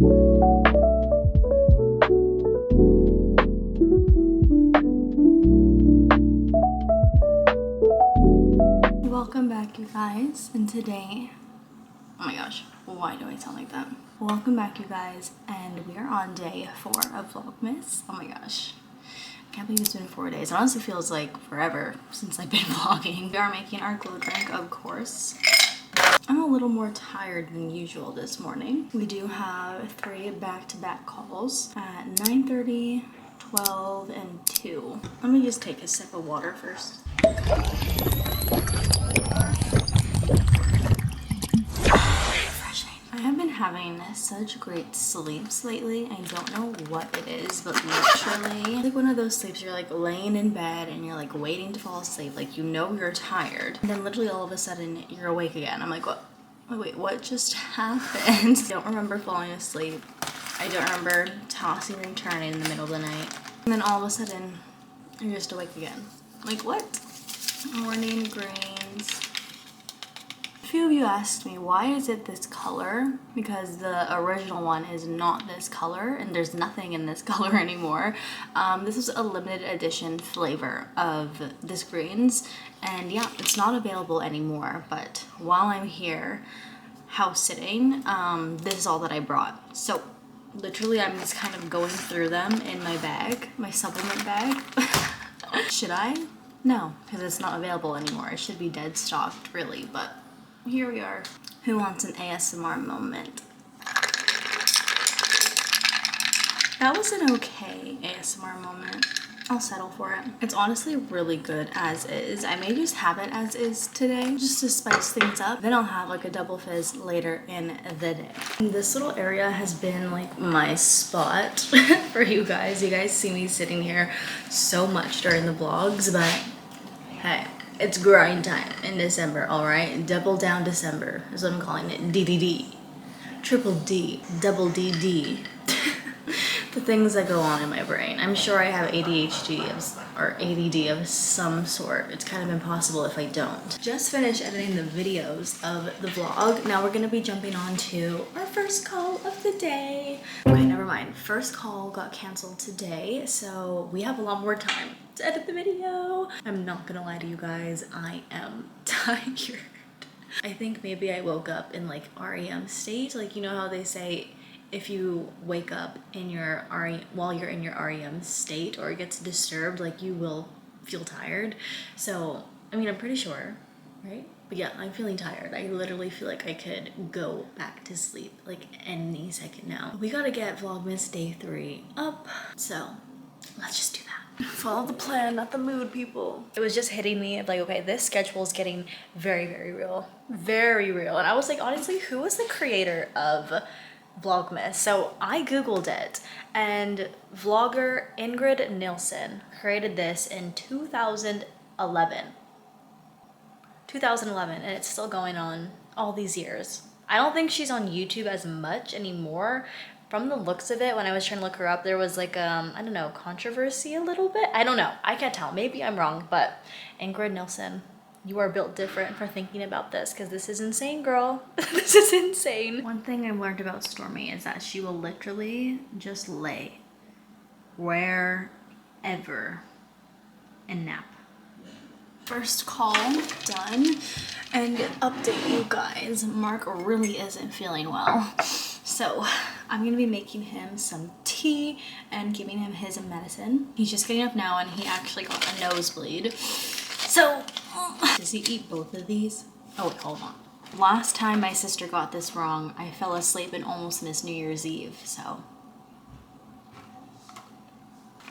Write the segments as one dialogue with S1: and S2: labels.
S1: Welcome back, you guys, and today, oh my gosh, why do I sound like that? Welcome back, you guys, and we are on day 4 of vlogmas. Oh my gosh, I can't believe it's been 4 days. It honestly feels like forever since I've been vlogging. We are making our glow drink, of course. I'm a little more tired than usual this morning. We do have 3 back-to-back calls at 9:30, 12, and 2. Let me just take a sip of water first. I have been having such great sleeps lately. I don't know what it is, but literally like one of those sleeps you're like laying in bed and you're like waiting to fall asleep, like you know you're tired, and then literally all of a sudden you're awake again. I'm like, what? Wait, what just happened? I don't remember falling asleep. I don't remember tossing and turning in the middle of the night, and then all of a sudden you're just awake again. Like, what? Morning greens. A few of you asked me, why is it this color? Because the original one is not this color, and there's nothing in this color anymore. This is a limited edition flavor of this greens, and yeah, it's not available anymore. But while I'm here house sitting, this is all that I brought. So literally I'm just kind of going through them in my bag, my supplement bag. Should I? No, because it's not available anymore. It should be dead stocked, really, but here we are. Who wants an ASMR moment? That was an okay ASMR moment. I'll settle for it. It's honestly really good as is. I may just have it as is today, just to spice things up. Then I'll have like a double fizz later in the day. This little area has been like my spot for you guys. You guys see me sitting here so much during the vlogs, but hey, it's grind time in December, all right? Double down December is what I'm calling it. DDD. Triple D. Double DD. The things that go on in my brain. I'm sure I have ADHD or ADD of some sort. It's kind of impossible if I don't. Just finished editing the videos of the vlog. Now we're gonna be jumping on to our first call of the day. Okay, never mind. First call got canceled today, so we have a lot more time to edit the video. I'm not gonna lie to you guys, I am tired. I think maybe I woke up in like REM state. Like, you know how they say if you wake up in your while you're in your REM state or it gets disturbed, like you will feel tired. So, I mean, I'm pretty sure, right? But yeah, I'm feeling tired. I literally feel like I could go back to sleep like any second now. We gotta get Vlogmas Day 3 up, so let's just do that. Follow the plan, not the mood, people. It was just hitting me of like, okay, this schedule is getting very, very real. Very real. And I was like, honestly, who was the creator of Vlogmas? So I googled it, and vlogger Ingrid Nilsson created this in 2011, and it's still going on all these years. I don't think she's on YouTube as much anymore. From the looks of it, when I was trying to look her up, there was like I don't know, controversy a little bit. I don't know, I can't tell, maybe I'm wrong, but Ingrid Nilsson, you are built different for thinking about this, because this is insane, girl. This is insane. One thing I've learned about Stormy is that she will literally just lay wherever and nap. First call done, and update you guys, Mark really isn't feeling well. So I'm gonna be making him some tea and giving him his medicine. He's just getting up now and he actually got a nosebleed. So, does he eat both of these? Oh wait, hold on. Last time my sister got this wrong, I fell asleep and almost missed New Year's Eve, so.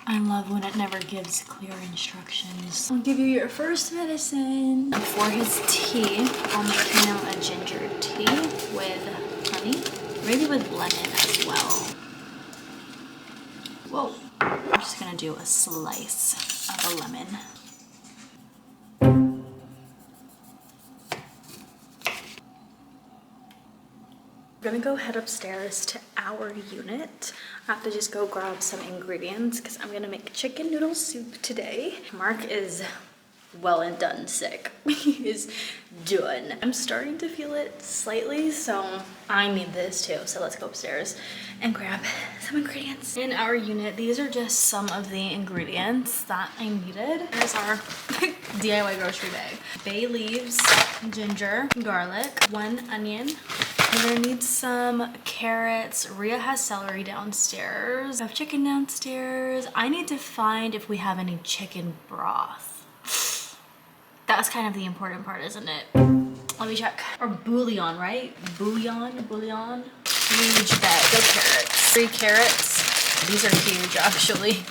S1: I love when it never gives clear instructions. I'll give you your first medicine. For his tea, I'll make him a ginger tea with honey, maybe with lemon as well. Whoa. I'm just gonna do a slice of a lemon. We're gonna go head upstairs to our unit. I have to just go grab some ingredients because I'm gonna make chicken noodle soup today. Mark is well and done sick. He is done. I'm starting to feel it slightly, so I need this too. So let's go upstairs and grab some ingredients. In our unit, these are just some of the ingredients that I needed. There's our DIY grocery bag. Bay leaves, ginger, garlic, 1 onion. We're gonna need some carrots. Rhea has celery downstairs. I have chicken downstairs. I need to find if we have any chicken broth. That's kind of the important part, isn't it? Let me check. Or bouillon, right? Bouillon. Huge bag of carrots. 3 carrots. These are huge, actually.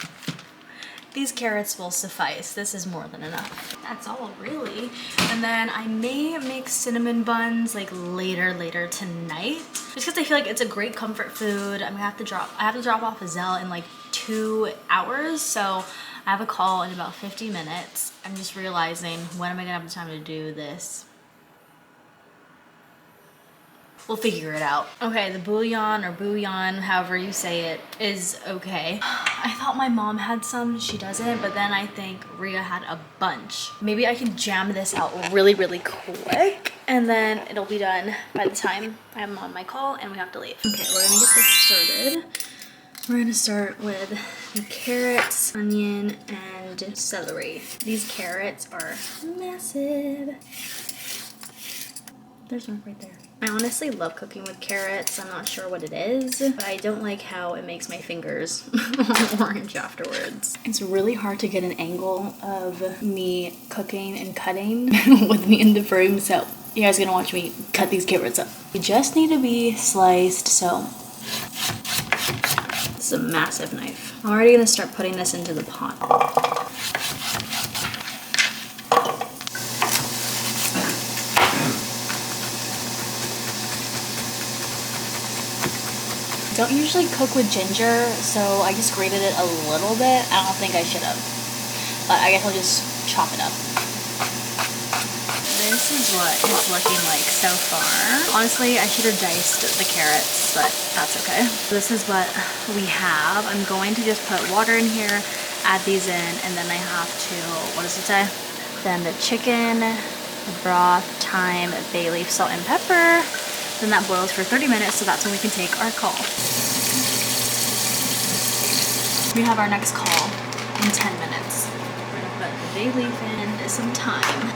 S1: These carrots will suffice. This is more than enough. That's all, really. And then I may make cinnamon buns like later tonight, just because I feel like it's a great comfort food. I have to drop off Azelle in like 2 hours, so I have a call in about 50 minutes. I'm just realizing, when am I gonna have the time to do this? We'll figure it out. Okay, the bouillon or bouillon, however you say it, is okay. I thought my mom had some, she doesn't, but then I think Rhea had a bunch. Maybe I can jam this out really quick, and then it'll be done by the time I'm on my call and we have to leave. Okay, we're gonna get this started. We're gonna start with the carrots, onion, and celery. These carrots are massive. There's one right there. I honestly love cooking with carrots. I'm not sure what it is, but I don't like how it makes my fingers orange afterwards. It's really hard to get an angle of me cooking and cutting with me in the frame, so you guys are gonna watch me cut these carrots up. They just need to be sliced, so this is a massive knife. I'm already gonna start putting this into the pot. I don't usually cook with ginger, so I just grated it a little bit. I don't think I should have, but I guess I'll just chop it up. This is what it's looking like so far. Honestly, I should have diced the carrots, but that's okay. This is what we have. I'm going to just put water in here, add these in, and then I have to, what does it say? Then the chicken, the broth, thyme, bay leaf, salt, and pepper. Then that boils for 30 minutes, so that's when we can take our call. We have our next call in 10 minutes. We're gonna put the bay leaf in, some thyme.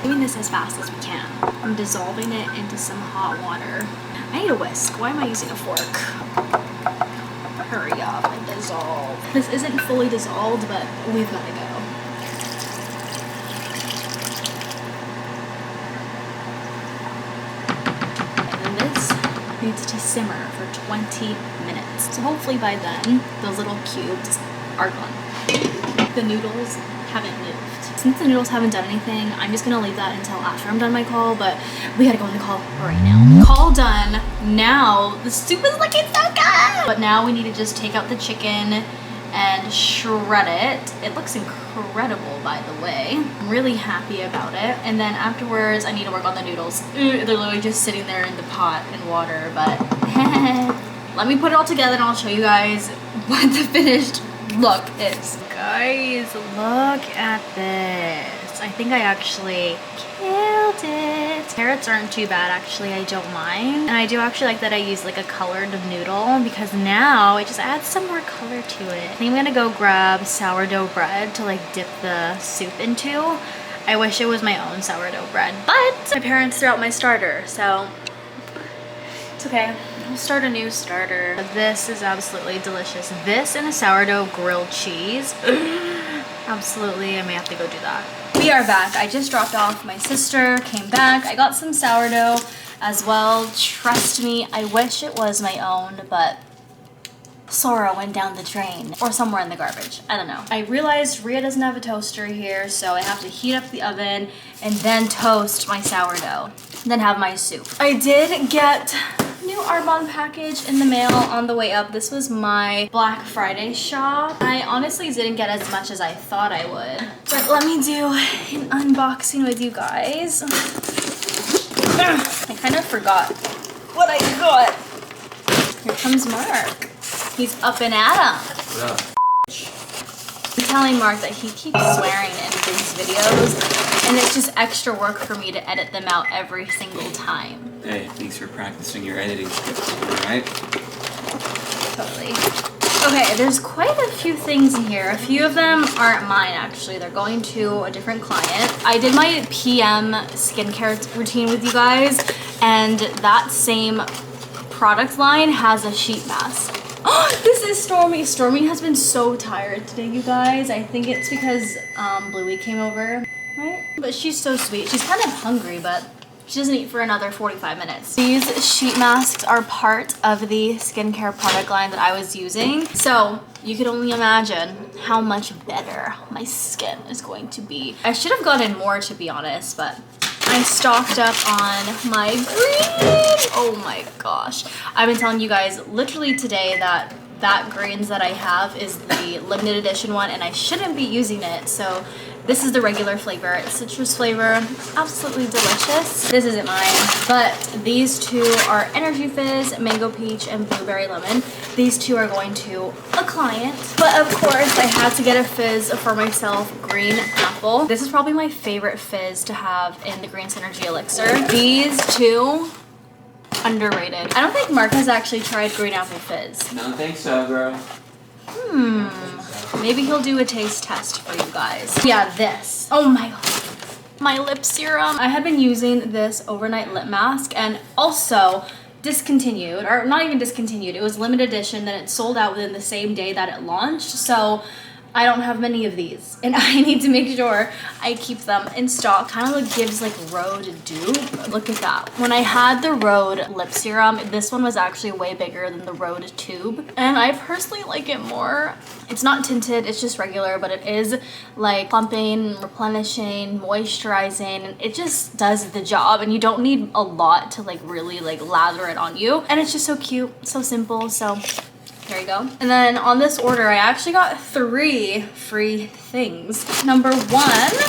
S1: Doing this as fast as we can. I'm dissolving it into some hot water. I need a whisk. Why am I using a fork? Hurry up and dissolve. This isn't fully dissolved, but we've gotta go. Needs to simmer for 20 minutes. So hopefully by then, those little cubes are gone. The noodles haven't moved. Since the noodles haven't done anything, I'm just gonna leave that until after I'm done my call, but we gotta go on the call right now. Call done. Now, the soup is looking so good! But now we need to just take out the chicken and shred it. It looks incredible, by the way. I'm really happy about it. And then afterwards, I need to work on the noodles. They're literally just sitting there in the pot in water, but let me put it all together and I'll show you guys what the finished look is. Guys, look at this. I think I actually killed it. Carrots aren't too bad, actually. I don't mind. And I do actually like that I use like a colored noodle, because now it just adds some more color to it. I think I'm gonna go grab sourdough bread to like dip the soup into. I wish it was my own sourdough bread, but my parents threw out my starter, so it's okay. I'll start a new starter. This is absolutely delicious. This and a sourdough grilled cheese. Absolutely, I may have to go do that. We are back. I just dropped off my sister, came back. I got some sourdough as well. Trust me, I wish it was my own, but Sora went down the drain or somewhere in the garbage. I don't know. I realized Rhea doesn't have a toaster here, so I have to heat up the oven and then toast my sourdough, then have my soup. I did get new Arbonne package in the mail on the way up. This was my Black Friday shop. I honestly didn't get as much as I thought I would, but let me do an unboxing with you guys. I kind of forgot what I got. Here comes Mark. He's up and at 'em. What up? telling Mark that he keeps swearing in these videos, and it's just extra work for me to edit them out every single time.
S2: Hey, thanks for practicing your editing skills, alright?
S1: Totally. Okay, there's quite a few things in here. A few of them aren't mine, actually. They're going to a different client. I did my PM skincare routine with you guys, and that same product line has a sheet mask. Oh, this is Stormy. Stormy has been so tired today, you guys. I think it's because Bluey came over, right? But she's so sweet. She's kind of hungry, but she doesn't eat for another 45 minutes. These sheet masks are part of the skincare product line that I was using. So you could only imagine how much better my skin is going to be. I should have gotten more, to be honest, but I stocked up on my green. Oh my gosh. I've been telling you guys literally today that greens that I have is the limited edition one, and I shouldn't be using it. So this is the regular flavor. It's citrus flavor. Absolutely delicious. This isn't mine, but these two are Energy Fizz, Mango Peach, and Blueberry Lemon. These two are going to a client. But of course, I had to get a fizz for myself, Green Apple. This is probably my favorite fizz to have in the Green Synergy Elixir. These two, underrated. I don't think Mark has actually tried Green Apple Fizz.
S2: I don't think so, girl.
S1: Maybe he'll do a taste test for you guys. Yeah, this. Oh my god. My lip serum. I had been using this overnight lip mask and also discontinued, or not even discontinued. It was limited edition, then it sold out within the same day that it launched. So I don't have many of these, and I need to make sure I keep them in stock. Kind of gives like Rhode dupe. Look at that. When I had the Rhode lip serum, this one was actually way bigger than the Rhode tube, and I personally like it more. It's not tinted, it's just regular, but it is like plumping, replenishing, moisturizing, and it just does the job, and you don't need a lot to like really like lather it on you, and it's just so cute, so simple. So there you go. And then on this order, I actually got 3 free things. Number 1,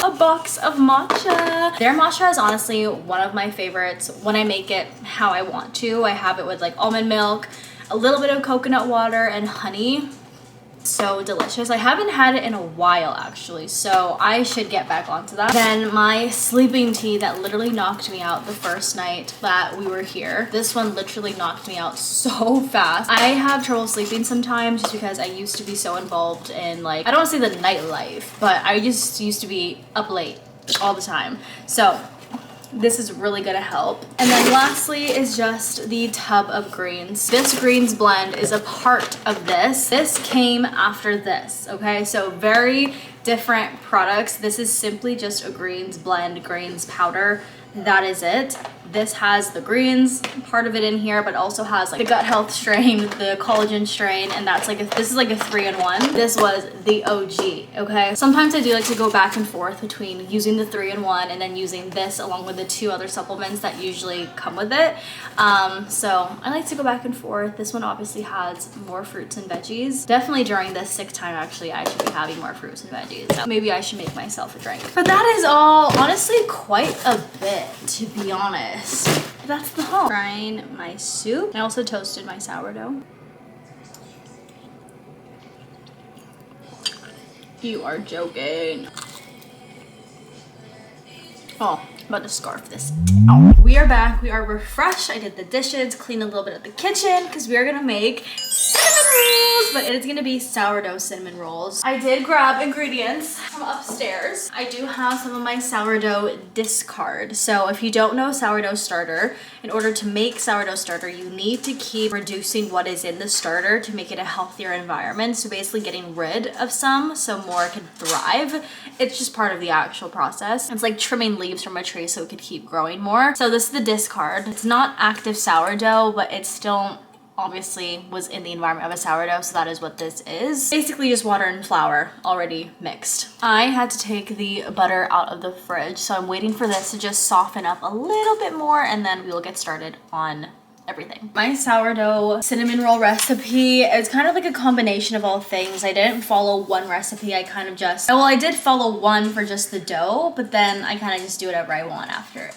S1: a box of matcha. Their matcha is honestly one of my favorites when I make it how I want to. I have it with like almond milk, a little bit of coconut water, and honey. So delicious. I haven't had it in a while actually, so I should get back onto that. Then my sleeping tea that literally knocked me out the first night that we were here. This one literally knocked me out so fast. I have trouble sleeping sometimes just because I used to be so involved in like, I don't want to say the nightlife, but I just used to be up late all the time. So this is really gonna help. And then lastly is just the tub of greens. This greens blend is a part of this. This came after this, okay? So very different products. This is simply just a greens blend, greens powder. That is it. This has the greens part of it in here, but also has like the gut health strain, the collagen strain, and that's like this is like a 3-in-1. This was the OG, okay? Sometimes I do like to go back and forth between using the 3-in-1 and then using this along with the 2 other supplements that usually come with it. So I like to go back and forth. This one obviously has more fruits and veggies. Definitely during this sick time, actually, I should be having more fruits and veggies. So maybe I should make myself a drink. But that is all, honestly, quite a bit, to be honest. That's the haul. Frying my soup. I also toasted my sourdough. You are joking. Oh, I'm about to scarf this down. We are back. We are refreshed. I did the dishes, cleaned a little bit of the kitchen because we are gonna make cinnamon rolls, but it is gonna be sourdough cinnamon rolls. I did grab ingredients from upstairs. I do have some of my sourdough discard. So if you don't know sourdough starter, in order to make sourdough starter, you need to keep reducing what is in the starter to make it a healthier environment. So basically getting rid of some so more can thrive. It's just part of the actual process. It's like trimming leaves from a tree so it could keep growing more. So this is the discard. It's not active sourdough, but it's still obviously was in the environment of a sourdough, so that is what this is. Basically just water and flour already mixed. I had to take the butter out of the fridge, so I'm waiting for this to just soften up a little bit more, and then we will get started on everything. My sourdough cinnamon roll recipe is kind of like a combination of all things. I didn't follow one recipe. I kind of just, well, I did follow one for just the dough, but then I kind of just do whatever I want after.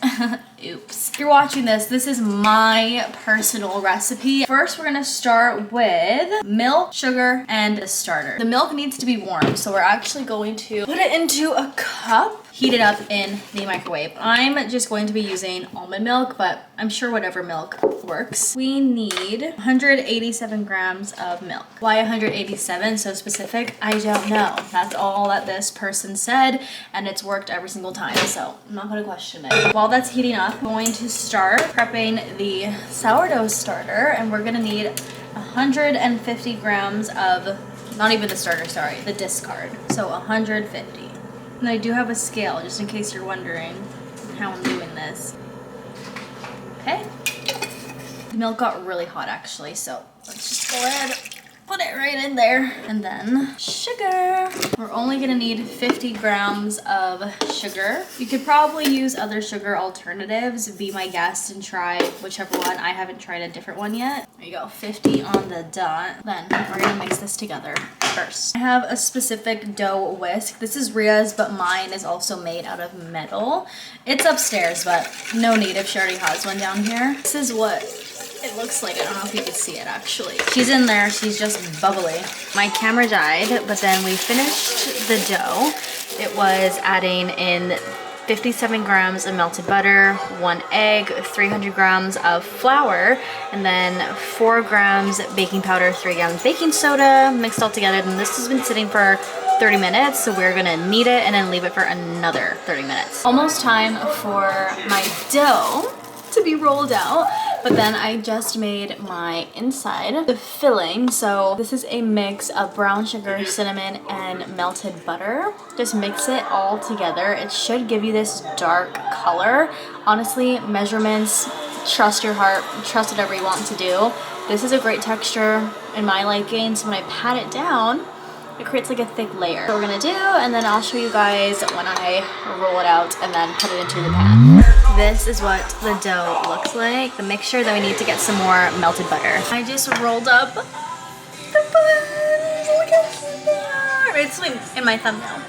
S1: Oops. If you're watching this, this is my personal recipe. First, we're gonna start with milk, sugar, and a starter. The milk needs to be warm, so we're actually going to put it into a cup, heat it up in the microwave. I'm just going to be using almond milk, but I'm sure whatever milk works. We need 187 grams of milk. Why 187 so specific? I don't know. That's all that this person said, and it's worked every single time, so I'm not gonna question it. While that's heating up, I'm going to start prepping the sourdough starter, and we're gonna need 150 grams of, not even the starter, sorry, the discard. So 150. And I do have a scale, just in case you're wondering how I'm doing this. Okay. The milk got really hot actually, so let's just go ahead, put it right in there. And then sugar. We're only gonna need 50 grams of sugar. You could probably use other sugar alternatives. Be my guest and try whichever one. I haven't tried a different one yet. There you go, 50 on the dot. Then we're gonna mix this together first. I have a specific dough whisk. This is Ria's, but mine is also made out of metal. It's upstairs, but no need if she already has one down here. This is what it looks like. I don't know if you can see it actually. She's in there, she's just bubbly. My camera died, but then we finished the dough. It was adding in 57 grams of melted butter, 1 egg, 300 grams of flour, and then 4 grams baking powder, 3 grams baking soda, mixed all together. Then this has been sitting for 30 minutes, so we're gonna knead it and then leave it for another 30 minutes. Almost time for my dough to be rolled out, but then I just made my inside, the filling. So this is a mix of brown sugar, cinnamon, and melted butter. Just mix it all together. It should give you this dark color. Honestly, measurements, trust your heart, trust whatever you want to do. This is a great texture in my liking, so when I pat it down, it creates like a thick layer. So we're gonna do, and then I'll show you guys when I roll it out and then put it into the pan. This is what the dough looks like. The mixture, then we need to get some more melted butter. I just rolled up the buns. Look how cute they are. It's in my thumbnail.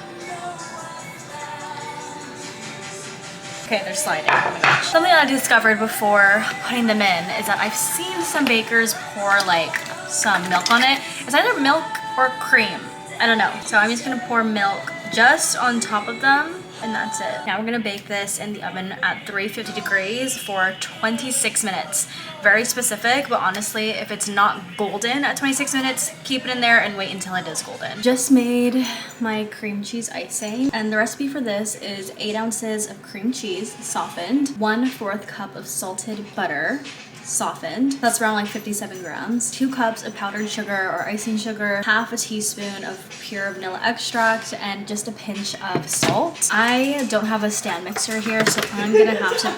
S1: Okay, they're sliding. Oh my gosh. Something I discovered before putting them in is that I've seen some bakers pour like some milk on it. It's either milk or cream. I don't know. So I'm just gonna pour milk just on top of them, and that's it. Now we're gonna bake this in the oven at 350 degrees for 26 minutes. Very specific, but honestly, if it's not golden at 26 minutes, keep it in there and wait until it is golden. Just made my cream cheese icing, and the recipe for this is 8 ounces of cream cheese softened, 1/4 cup of salted butter, softened, that's around like 57 grams, 2 cups of powdered sugar or icing sugar, half a teaspoon of pure vanilla extract, and just a pinch of salt. I don't have a stand mixer here, so I'm gonna have to,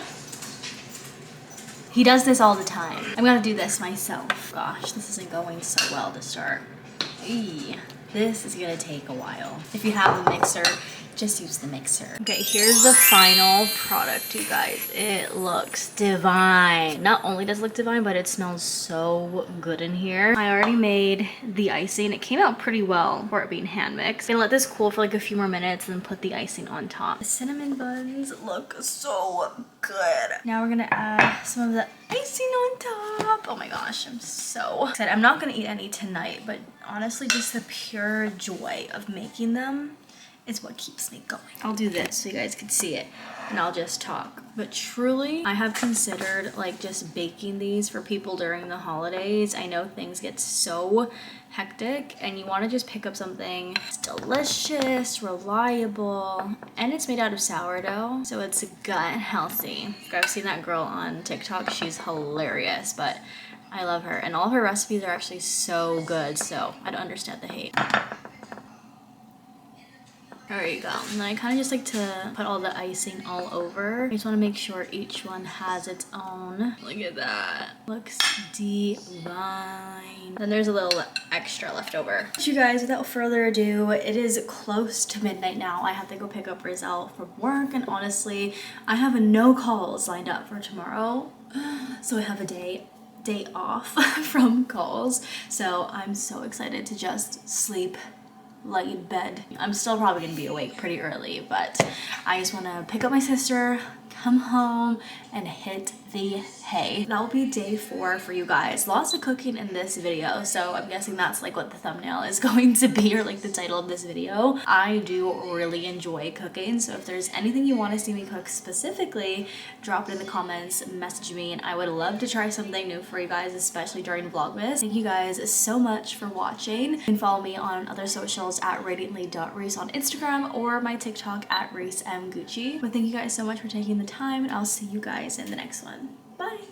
S1: he does this all the time. I'm gonna do this myself. Gosh, this isn't going so well to start. Eee. This is gonna take a while. If you have a mixer, just use the mixer. Okay, here's the final product, you guys. It looks divine. Not only does it look divine, but it smells so good in here. I already made the icing. It came out pretty well for it being hand mixed. I'm gonna let this cool for like a few more minutes and then put the icing on top. The cinnamon buns look so good. Now we're gonna add some of the icing on top. Oh my gosh, I'm so excited. I'm not gonna eat any tonight, but honestly, just the pure joy of making them is what keeps me going. I'll do this so you guys can see it, and I'll just talk. But truly, I have considered like just baking these for people during the holidays. I know things get so hectic and you want to just pick up something that's delicious, reliable, and it's made out of sourdough, so it's gut healthy. I've seen that girl on TikTok. She's hilarious, but I love her, and all of her recipes are actually so good, so I don't understand the hate. There you go. And then I kind of just like to put all the icing all over. I just want to make sure each one has its own. Look at that. Looks divine. Then there's a little extra left over. But you guys, without further ado, it is close to midnight now. I have to go pick up Rizal from work, and honestly, I have no calls lined up for tomorrow. So I have a day off from calls. So I'm so excited to just sleep, lie in bed. I'm still probably gonna be awake pretty early, but I just want to pick up my sister, come home and hit the hay. That will be day 4 for you guys. Lots of cooking in this video, so I'm guessing that's like what the thumbnail is going to be, or like the title of this video. I do really enjoy cooking, so if there's anything you want to see me cook specifically, drop it in the comments, message me, and I would love to try something new for you guys, especially during Vlogmas. Thank you guys so much for watching. You can follow me on other socials at radiantly.reese on Instagram or my TikTok at reesemgucci. But thank you guys so much for taking the time, and I'll see you guys in the next one. Bye!